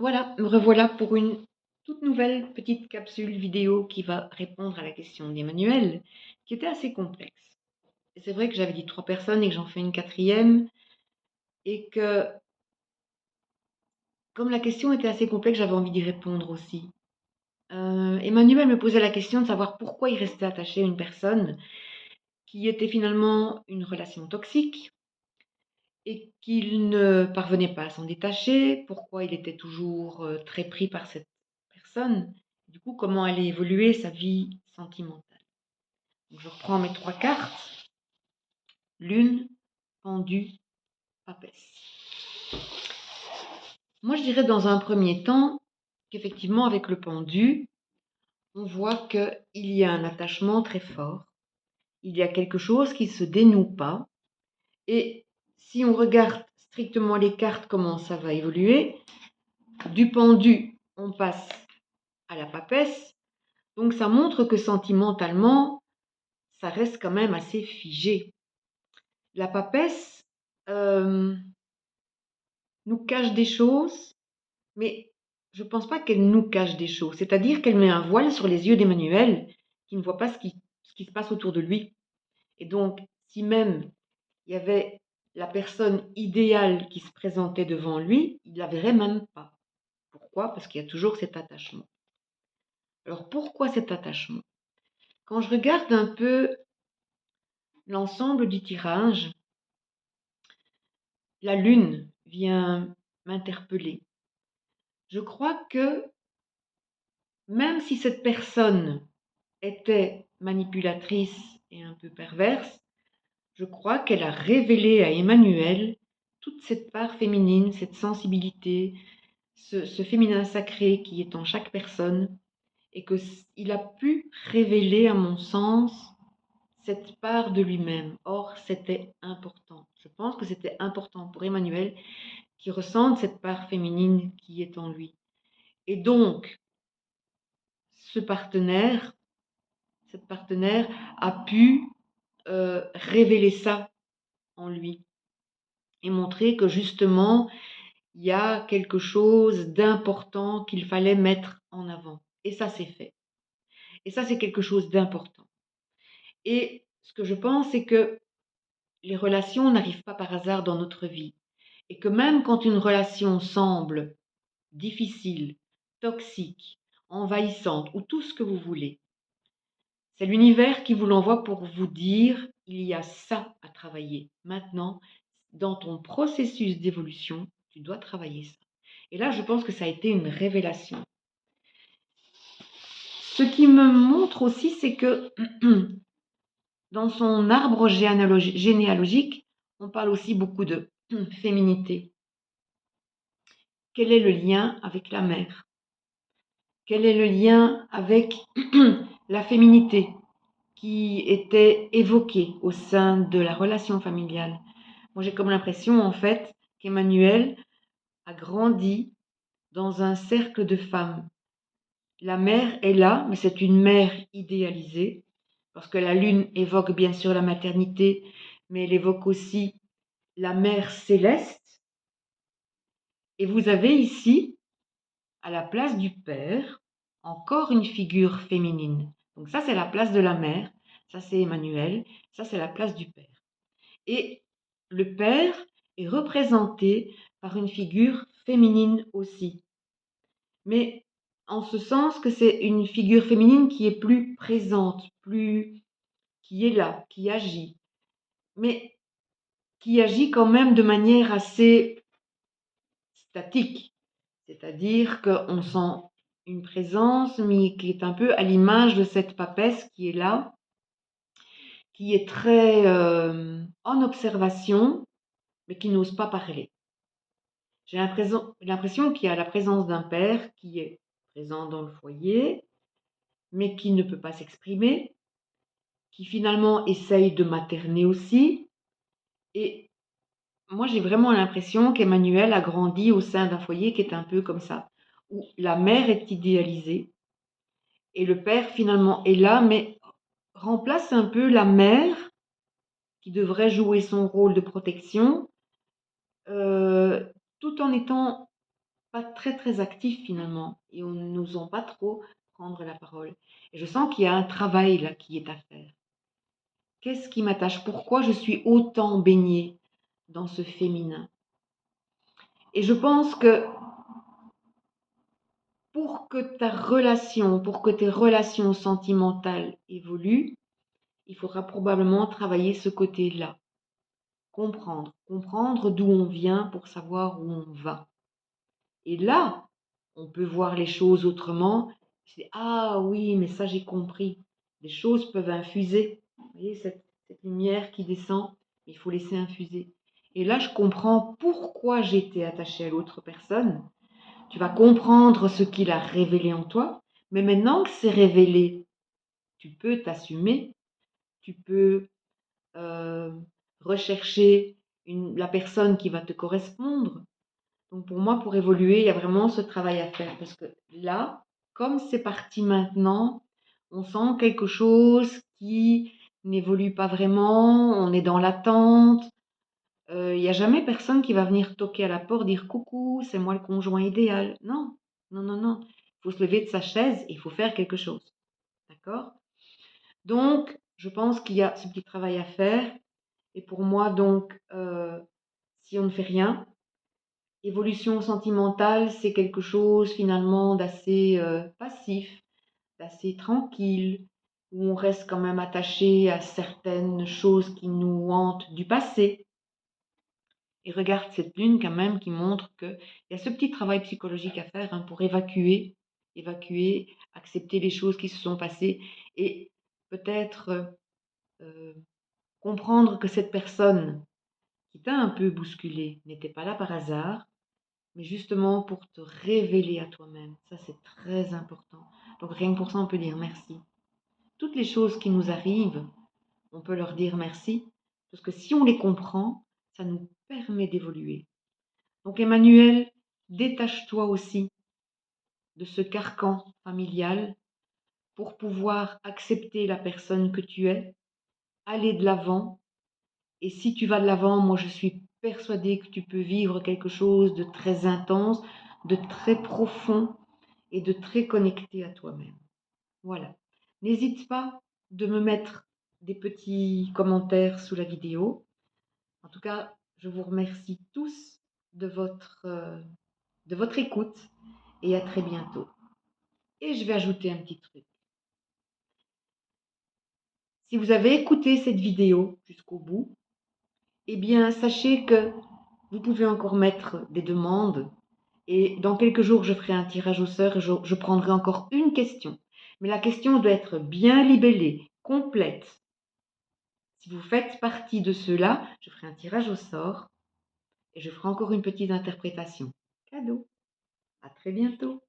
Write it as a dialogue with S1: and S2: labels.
S1: Voilà, me revoilà pour une toute nouvelle petite capsule vidéo qui va répondre à la question d'Emmanuel, qui était assez complexe. Et c'est vrai que j'avais dit 3 personnes et que j'en fais une quatrième, et que comme la question était assez complexe, j'avais envie d'y répondre aussi. Emmanuel me posait la question de savoir pourquoi il restait attaché à une personne qui était finalement une relation toxique et qu'il ne parvenait pas à s'en détacher, pourquoi il était toujours très pris par cette personne, du coup, comment allait évoluer sa vie sentimentale. Donc, je reprends mes 3 cartes, lune, pendu, papesse. Moi, je dirais dans un premier temps qu'effectivement, avec le pendu, on voit qu'il y a un attachement très fort, il y a quelque chose qui ne se dénoue pas, et si on regarde strictement les cartes, comment ça va évoluer, du pendu, on passe à la papesse, donc ça montre que sentimentalement, ça reste quand même assez figé. La papesse nous cache des choses, mais je ne pense pas qu'elle nous cache des choses. C'est-à-dire qu'elle met un voile sur les yeux d'Emmanuel qui ne voit pas ce qui se passe autour de lui. Et donc, si même il y avait la personne idéale qui se présentait devant lui, il ne la verrait même pas. Pourquoi? Parce qu'il y a toujours cet attachement. Alors pourquoi cet attachement? Quand je regarde un peu l'ensemble du tirage, la lune vient m'interpeller. Je crois que même si cette personne était manipulatrice et un peu perverse, je crois qu'elle a révélé à Emmanuel toute cette part féminine, cette sensibilité, ce féminin sacré qui est en chaque personne, et qu'il a pu révéler, à mon sens, cette part de lui-même. Or, c'était important. Je pense que c'était important pour Emmanuel qui ressente cette part féminine qui est en lui. Et donc, cette partenaire a pu révéler ça en lui et montrer que justement, il y a quelque chose d'important qu'il fallait mettre en avant. Et ça, c'est fait. Et ça, c'est quelque chose d'important. Et ce que je pense, c'est que les relations n'arrivent pas par hasard dans notre vie. Et que même quand une relation semble difficile, toxique, envahissante, ou tout ce que vous voulez, c'est l'univers qui vous l'envoie pour vous dire, il y a ça à travailler. Maintenant, dans ton processus d'évolution, tu dois travailler ça. Et là, je pense que ça a été une révélation. Ce qui me montre aussi, c'est que dans son arbre généalogique, on parle aussi beaucoup de féminité. Quel est le lien avec la mère? Quel est le lien avec la féminité qui était évoquée au sein de la relation familiale? Moi, j'ai comme l'impression, en fait, qu'Emmanuel a grandi dans un cercle de femmes. La mère est là, mais c'est une mère idéalisée, parce que la lune évoque bien sûr la maternité, mais elle évoque aussi la mère céleste. Et vous avez ici, à la place du père, encore une figure féminine. Donc ça, c'est la place de la mère, ça c'est Emmanuel, ça c'est la place du père. Et le père est représenté par une figure féminine aussi. Mais en ce sens que c'est une figure féminine qui est plus présente, qui est là, qui agit, mais qui agit quand même de manière assez statique. C'est-à-dire qu'on sent une présence, mais qui est un peu à l'image de cette papesse qui est là, qui est très en observation, mais qui n'ose pas parler. J'ai l'impression qu'il y a la présence d'un père qui est présent dans le foyer, mais qui ne peut pas s'exprimer, qui finalement essaye de materner aussi. Et moi, j'ai vraiment l'impression qu'Emmanuel a grandi au sein d'un foyer qui est un peu comme ça, où la mère est idéalisée et le père finalement est là, mais remplace un peu la mère qui devrait jouer son rôle de protection, euh, tout en étant pas très, très actifs finalement et on n'osons pas trop prendre la parole. Et je sens qu'il y a un travail là qui est à faire. Qu'est-ce qui m'attache? Pourquoi je suis autant baignée dans ce féminin? Et je pense que pour que tes relations sentimentales évoluent, il faudra probablement travailler ce côté-là. Comprendre d'où on vient pour savoir où on va. Et là, on peut voir les choses autrement. C'est ah oui, mais ça j'ai compris. Les choses peuvent infuser. Vous voyez, cette lumière qui descend, il faut laisser infuser. Et là, je comprends pourquoi j'étais attachée à l'autre personne. Tu vas comprendre ce qu'il a révélé en toi. Mais maintenant que c'est révélé, tu peux t'assumer, tu peux euh, rechercher la personne qui va te correspondre. Donc pour moi, pour évoluer, il y a vraiment ce travail à faire. Parce que là, comme c'est parti maintenant, on sent quelque chose qui n'évolue pas vraiment, on est dans l'attente. Il n'y a jamais personne qui va venir toquer à la porte, dire coucou, c'est moi le conjoint idéal. Non, non, non, non. Il faut se lever de sa chaise et il faut faire quelque chose. D'accord? Donc, je pense qu'il y a ce petit travail à faire. Et pour moi, donc, si on ne fait rien, évolution sentimentale, c'est quelque chose finalement d'assez passif, d'assez tranquille, où on reste quand même attaché à certaines choses qui nous hantent du passé. Et regarde cette lune quand même qui montre qu'il y a ce petit travail psychologique à faire pour évacuer, accepter les choses qui se sont passées et peut-être euh, comprendre que cette personne qui t'a un peu bousculé n'était pas là par hasard, mais justement pour te révéler à toi-même. Ça, c'est très important. Donc rien que pour ça, on peut dire merci. Toutes les choses qui nous arrivent, on peut leur dire merci, parce que si on les comprend, ça nous permet d'évoluer. Donc Emmanuel, détache-toi aussi de ce carcan familial pour pouvoir accepter la personne que tu es, aller de l'avant. Et si tu vas de l'avant, moi je suis persuadée que tu peux vivre quelque chose de très intense, de très profond et de très connecté à toi-même. Voilà. N'hésite pas de me mettre des petits commentaires sous la vidéo. En tout cas, je vous remercie tous de votre écoute et à très bientôt. Et je vais ajouter un petit truc. Si vous avez écouté cette vidéo jusqu'au bout, eh bien, sachez que vous pouvez encore mettre des demandes et dans quelques jours, je ferai un tirage au sort et je prendrai encore une question. Mais la question doit être bien libellée, complète. Si vous faites partie de ceux-là, je ferai un tirage au sort et je ferai encore une petite interprétation. Cadeau. À très bientôt.